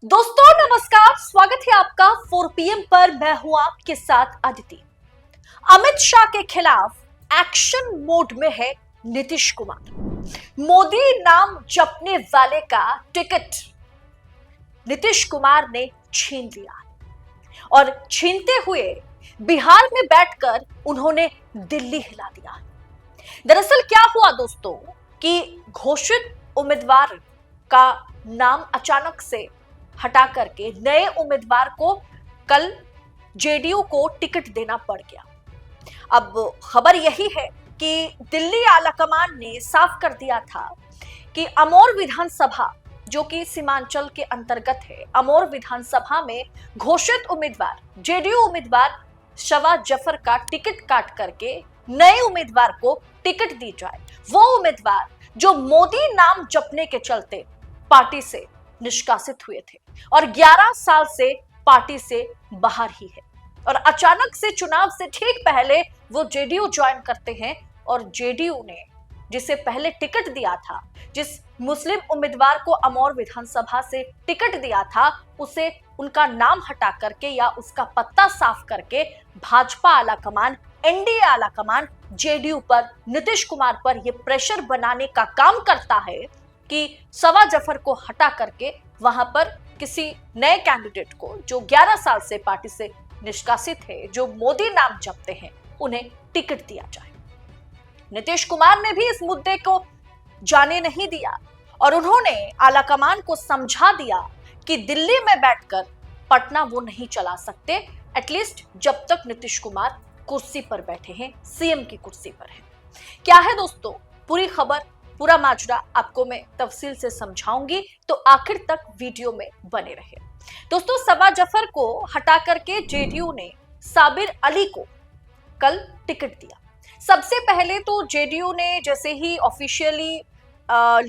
दोस्तों नमस्कार, स्वागत है आपका 4 PM पर। मैं हूं आपके साथ अदिति। अमित शाह के खिलाफ एक्शन मोड में है नीतीश कुमार। मोदी नाम जपने वाले का टिकट नीतीश कुमार ने छीन लिया और छीनते हुए बिहार में बैठकर उन्होंने दिल्ली हिला दिया। दरअसल क्या हुआ दोस्तों कि घोषित उम्मीदवार का नाम अचानक से हटा करके नए उम्मीदवार को कल जेडीयू को टिकट देना पड़ गया। अब खबर यही है कि दिल्ली आलाकमान ने साफ कर दिया था कि अमौर विधानसभा जो कि सीमांचल के अंतर्गत है, अमौर विधानसभा में घोषित उम्मीदवार जेडीयू उम्मीदवार शवा जफर का टिकट काट करके नए उम्मीदवार को टिकट दी जाए। वो उम्मीदवार जो मोदी नाम जपने के चलते पार्टी से निष्कासित हुए थे और 11 साल से पार्टी से बाहर ही है, और अचानक से चुनाव से ठीक पहले वो जेडीयू ज्वाइन करते हैं और जेडीयू ने जिसे पहले टिकट दिया था, जिस मुस्लिम उम्मीदवार को अमौर विधानसभा से टिकट दिया था, उसे उनका नाम हटा करके या उसका पत्ता साफ करके भाजपा आलाकमान, एनडीए आलाकमान जेडीयू पर, नीतीश कुमार पर यह प्रेशर बनाने का काम करता है कि शवा जफर को हटा करके वहां पर किसी नए कैंडिडेट को जो 11 साल से पार्टी से निष्कासित है, जो मोदी नाम जपते हैं, उन्हें टिकट दिया जाए। नीतीश कुमार ने भी इस मुद्दे को जाने नहीं दिया और उन्होंने आलाकमान को समझा दिया कि दिल्ली में बैठकर पटना वो नहीं चला सकते, एटलीस्ट जब तक नीतीश कुमार कुर्सी पर बैठे हैं, सीएम की कुर्सी पर है। क्या है दोस्तों पूरी खबर, पूरा माजरा आपको मैं तफसील से समझाऊंगी, तो आखिर तक वीडियो में बने रहे। दोस्तों शवा जफर को हटा करके जेडीयू ने साबिर अली को कल टिकट दिया। सबसे पहले तो जेडीयू ने जैसे ही ऑफिशियली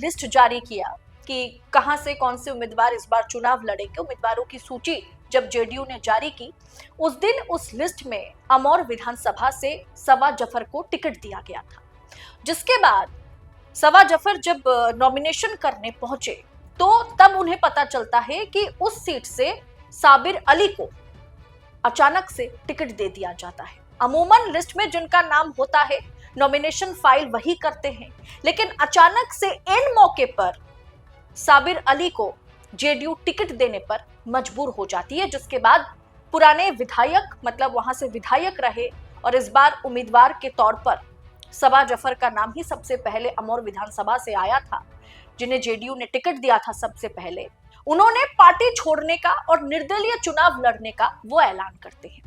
लिस्ट जारी किया कि कहां से कौन से उम्मीदवार इस बार चुनाव लड़ेंगे, उम्मीदवारों की सूची जब जेडीयू ने जारी की, उस दिन उस लिस्ट में अमौर विधानसभा से शवा जफर को टिकट दिया गया था। जिसके बाद शवा जफर जब नॉमिनेशन करने पहुंचे तो तब उन्हें पता चलता है कि उस सीट से साबिर अली को अचानक से टिकट दे दिया जाता है। अमूमन लिस्ट में जिनका नाम होता है नॉमिनेशन फाइल वही करते हैं, लेकिन अचानक से इन मौके पर साबिर अली को जेडीयू टिकट देने पर मजबूर हो जाती है, जिसके बाद पुराने विधायक, मतलब वहां से विधायक रहे और इस बार उम्मीदवार के तौर पर शवा जफर का नाम ही सबसे पहले अमौर विधानसभा से आया था, जिन्हें जेडीयू ने टिकट दिया था सबसे पहले, उन्होंने पार्टी छोड़ने का और निर्दलीय चुनाव लड़ने का वो ऐलान करते हैं।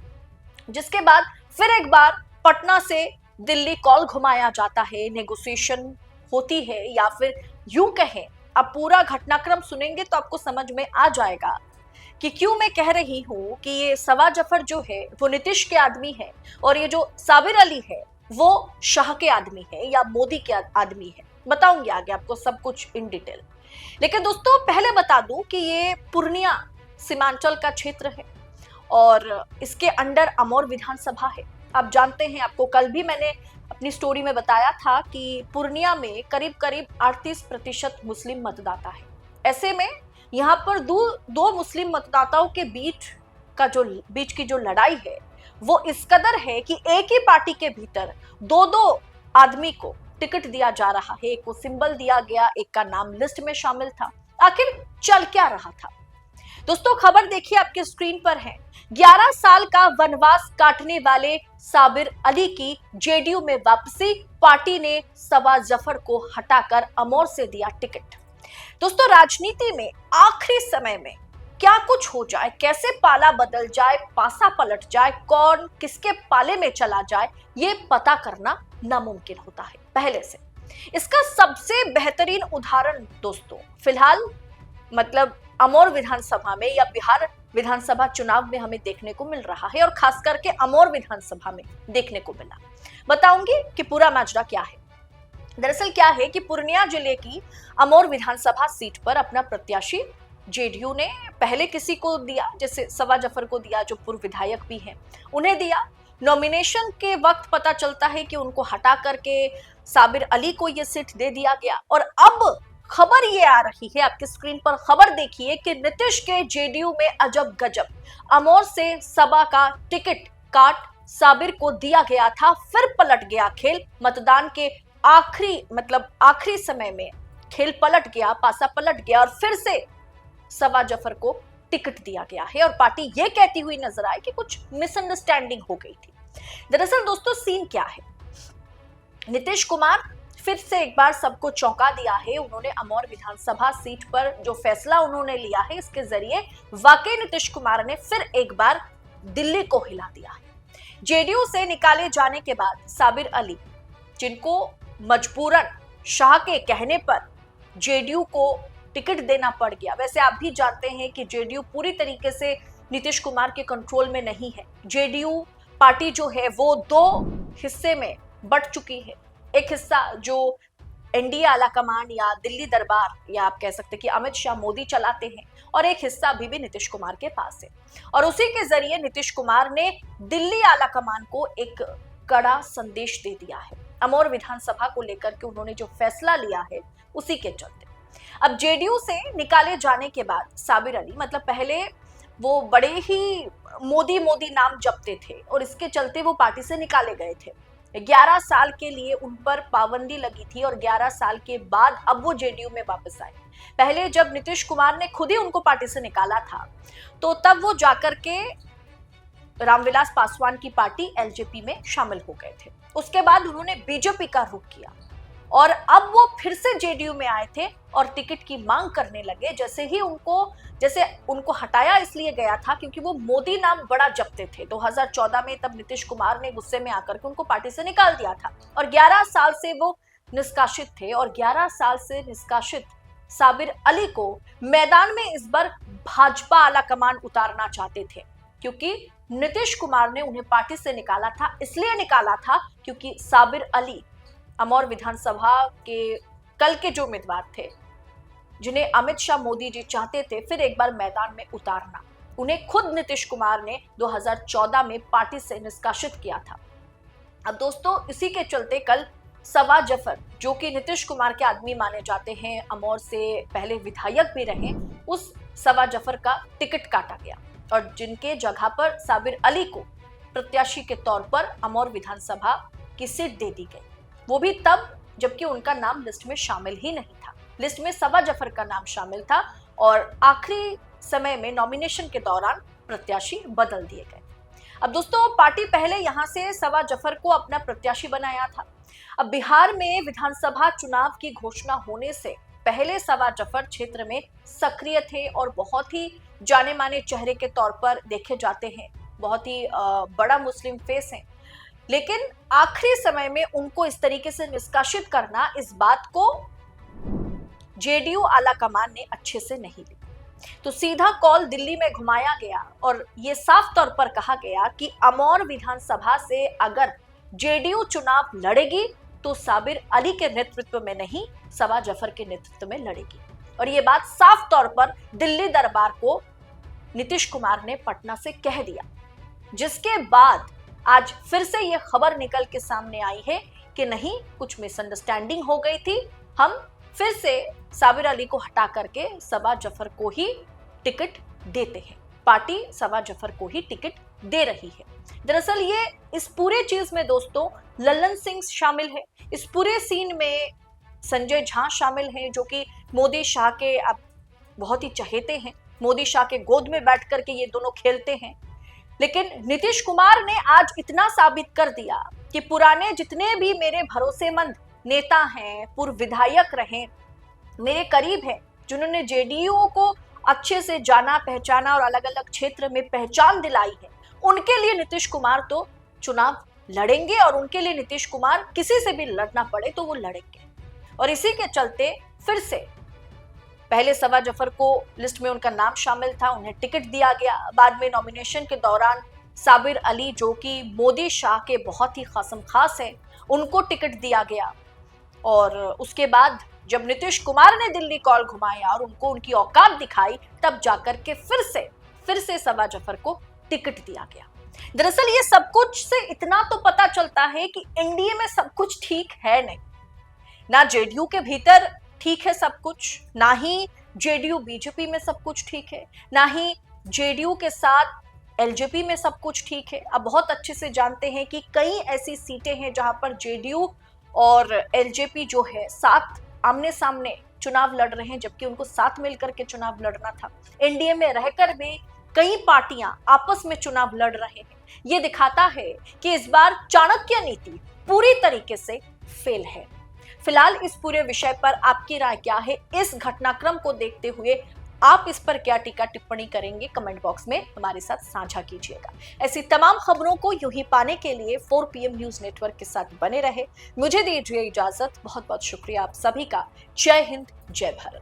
जिसके बाद फिर एक बार पटना से दिल्ली कॉल घुमाया जाता है, नेगोशिएशन होती है, या फिर यूं कहें, अब पूरा घटनाक्रम सुनेंगे तो आपको समझ में आ जाएगा कि क्यों मैं कह रही हूं कि ये शवा जफर जो है वो नीतीश के आदमी है और ये जो साबिर अली है वो शाह के आदमी है या मोदी के आदमी है। बताऊंगी आगे आपको सब कुछ इन डिटेल। लेकिन दोस्तों पहले बता दूं कि ये पूर्णिया सीमांचल का क्षेत्र है और इसके अंडर अमौर विधानसभा है। आप जानते हैं, आपको कल भी मैंने अपनी स्टोरी में बताया था कि पूर्णिया में करीब करीब 38% मुस्लिम मतदाता है। ऐसे में यहाँ पर दो मुस्लिम मतदाताओं के बीच की जो लड़ाई है वो इस कदर है कि एक ही पार्टी के भीतर दो आदमी को टिकट दिया जा रहा है। एक को सिंबल दिया गया, एक का नाम लिस्ट में शामिल था। आखिर चल क्या रहा था दोस्तों, खबर देखिए आपके स्क्रीन पर है। 11 साल का वनवास काटने वाले साबिर अली की जेडीयू में वापसी, पार्टी ने शवा जफर को हटाकर अमौर से दिया टिकट। दोस्तों राजनीति में आखिरी समय में क्या कुछ हो जाए, कैसे पाला बदल जाए, पासा पलट जाए, कौन किसके पाले में चला जाए, ये पता करना नामुमकिन होता है पहले से। इसका सबसे बेहतरीन उदाहरण दोस्तों फिलहाल मतलब अमौर विधानसभा में या बिहार विधानसभा चुनाव में हमें देखने को मिल रहा है, और खास करके अमौर विधानसभा में देखने को मिला। बताऊंगी कि पूरा माजरा क्या है। दरअसल क्या है कि पूर्णिया जिले की अमौर विधानसभा सीट पर अपना प्रत्याशी जेडीयू ने पहले किसी को दिया, जैसे शवा जफर को दिया जो पूर्व विधायक भी हैं, उन्हें दिया। नॉमिनेशन के वक्त पता चलता है कि उनको हटा करके साबिर अली को यह सीट दे दिया गया, और अब खबर ये आ रही है, आपकी स्क्रीन पर खबर देखिए कि नीतीश के जेडीयू में अजब गजब। अमौर से सभा का टिकट काट साबिर को दिया गया था, फिर पलट गया खेल। मतदान के आखिरी समय में खेल पलट गया, पासा पलट गया और फिर से सवा जफर को टिकट दिया गया है। और पार्टी ये कहती हुई नजर आई कि कुछ मिसअंडरस्टैंडिंग हो गई थी। दरअसल दोस्तों सीन क्या है, नीतीश कुमार फिर से एक बार सबको चौंका दिया है। उन्होंने अमौर विधानसभा सीट पर जो फैसला उन्होंने लिया है, इसके जरिए वाकई नीतीश कुमार ने फिर एक बार दिल्ली को हिला दिया है। जेडीयू से निकाले जाने के बाद साबिर अली, जिनको मजबूरन शाह के कहने पर जेडीयू को टिकट देना पड़ गया। वैसे आप भी जानते हैं कि जेडीयू पूरी तरीके से नीतीश कुमार के कंट्रोल में नहीं है। जेडीयू पार्टी जो है वो दो हिस्से में बंट चुकी है। एक हिस्सा जो एनडीए आला कमान या दिल्ली दरबार, या आप कह सकते हैं कि अमित शाह मोदी चलाते हैं, और एक हिस्सा अभी भी नीतीश कुमार के पास है। और उसी के जरिए नीतीश कुमार ने दिल्ली आला कमान को एक कड़ा संदेश दे दिया है। अमौर विधानसभा को लेकर के उन्होंने जो फैसला लिया है, उसी के चलते अब जेडीयू से निकाले जाने के बाद साबिर अली, मतलब पहले वो बड़े ही मोदी मोदी नाम जपते थे और इसके चलते वो पार्टी से निकाले गए थे। 11 साल के लिए उन पर पाबंदी लगी थी और 11 साल के बाद अब वो जेडीयू में वापस आए। पहले जब नीतीश कुमार ने खुद ही उनको पार्टी से निकाला था, तो तब वो जाकर के रामविलास पासवान की पार्टी एलजेपी में शामिल हो गए थे। उसके बाद उन्होंने बीजेपी का रुख किया और अब वो फिर से जेडीयू में आए थे और टिकट की मांग करने लगे। जैसे उनको हटाया इसलिए गया था क्योंकि वो मोदी नाम बड़ा जपते थे। 2014 में तब नीतीश कुमार ने गुस्से में आकर के उनको पार्टी से निकाल दिया था और 11 साल से वो निष्कासित थे। और 11 साल से निष्कासित साबिर अली को मैदान में इस बार भाजपा आला कमान उतारना चाहते थे, क्योंकि नीतीश कुमार ने उन्हें पार्टी से निकाला था। इसलिए निकाला था क्योंकि साबिर अली अमौर विधानसभा के कल के जो उम्मीदवार थे, जिन्हें अमित शाह मोदी जी चाहते थे फिर एक बार मैदान में उतारना, उन्हें खुद नीतीश कुमार ने 2014 में पार्टी से निष्कासित किया था। अब दोस्तों इसी के चलते कल सवा जफर, जो कि नीतीश कुमार के आदमी माने जाते हैं, अमौर से पहले विधायक भी रहे, उस सवा जफर का टिकट काटा गया और जिनके जगह पर साबिर अली को प्रत्याशी के तौर पर अमौर विधानसभा की सीट दे दी गई। वो भी तब जबकि उनका नाम लिस्ट में शामिल ही नहीं था। लिस्ट में सवा जफर का नाम शामिल था और आखिरी समय में नॉमिनेशन के दौरान प्रत्याशी बदल दिए गए। अब दोस्तों पार्टी पहले यहां से सवा जफर को अपना प्रत्याशी बनाया था। अब बिहार में विधानसभा चुनाव की घोषणा होने से पहले सवा जफर क्षेत्र में सक्रिय थे और बहुत ही जाने माने चेहरे के तौर पर देखे जाते हैं। बहुत ही बड़ा मुस्लिम फेस है, लेकिन आखिरी समय में उनको इस तरीके से निष्कासित करना, इस बात को जेडीयू आला कमान ने अच्छे से नहीं ली। तो सीधा कॉल दिल्ली में घुमाया गया और ये साफ तौर पर कहा गया कि अमौर विधानसभा से अगर जेडीयू चुनाव लड़ेगी तो साबिर अली के नेतृत्व में नहीं, सवा जफर के नेतृत्व में लड़ेगी। और ये बात साफ तौर पर दिल्ली दरबार को नीतीश कुमार ने पटना से कह दिया, जिसके बाद आज फिर से ये खबर निकल के सामने आई है कि नहीं, कुछ मिसअंडरस्टैंडिंग हो गई थी। हम फिर से साबिर अली को हटा करके सवा जफर को ही टिकट देते हैं। पार्टी सवा जफर को ही टिकट दे रही है। दरअसल ये इस पूरे चीज में दोस्तों लल्लन सिंह शामिल है। इस पूरे सीन में संजय झा शामिल हैं, जो कि मोदी शाह के अब बहुत ही चहेते हैं। मोदी शाह के गोद में बैठ करके ये दोनों खेलते हैं। लेकिन नीतीश कुमार ने आज इतना साबित कर दिया कि पुराने जितने भी मेरे भरोसेमंद नेता हैं, पूर्व विधायक रहे, मेरे करीब हैं, जिन्होंने जेडीयू को अच्छे से जाना पहचाना और अलग अलग क्षेत्र में पहचान दिलाई है, उनके लिए नीतीश कुमार तो चुनाव लड़ेंगे और उनके लिए नीतीश कुमार किसी से भी लड़ना पड़े तो वो लड़ेंगे। और इसी के चलते फिर से पहले सवा जफर को लिस्ट में उनका नाम शामिल था, उन्हें टिकट दिया गया। बाद में नॉमिनेशन के दौरान साबिर अली, जो कि मोदी शाह के बहुत ही खासम खास हैं, उनको टिकट दिया गया। और उसके बाद जब नीतीश कुमार ने दिल्ली कॉल घुमाया और उनको उनकी औकात दिखाई, तब जाकर के फिर से सवा जफर को टिकट दिया गया। दरअसल ये सब कुछ से इतना तो पता चलता है कि एनडीए में सब कुछ ठीक है नहीं, ना जेडीयू के भीतर ठीक है सब कुछ, ना ही जेडीयू बीजेपी में सब कुछ ठीक है, ना ही जेडीयू के साथ एलजेपी में सब कुछ ठीक है। अब बहुत अच्छे से जानते हैं कि कई ऐसी सीटें हैं जहां पर जेडीयू और एलजेपी जो है साथ आमने सामने चुनाव लड़ रहे हैं, जबकि उनको साथ मिलकर के चुनाव लड़ना था। एनडीए में रहकर भी कई पार्टियां आपस में चुनाव लड़ रहे हैं। ये दिखाता है कि इस बार चाणक्य नीति पूरी तरीके से फेल है। फिलहाल इस पूरे विषय पर आपकी राय क्या है? इस घटनाक्रम को देखते हुए आप इस पर क्या टीका टिप्पणी करेंगे? कमेंट बॉक्स में हमारे साथ साझा कीजिएगा। ऐसी तमाम खबरों को यूं ही पाने के लिए 4 PM न्यूज नेटवर्क के साथ बने रहे। मुझे दीजिए इजाजत। बहुत बहुत शुक्रिया आप सभी का। जय हिंद, जय भारत।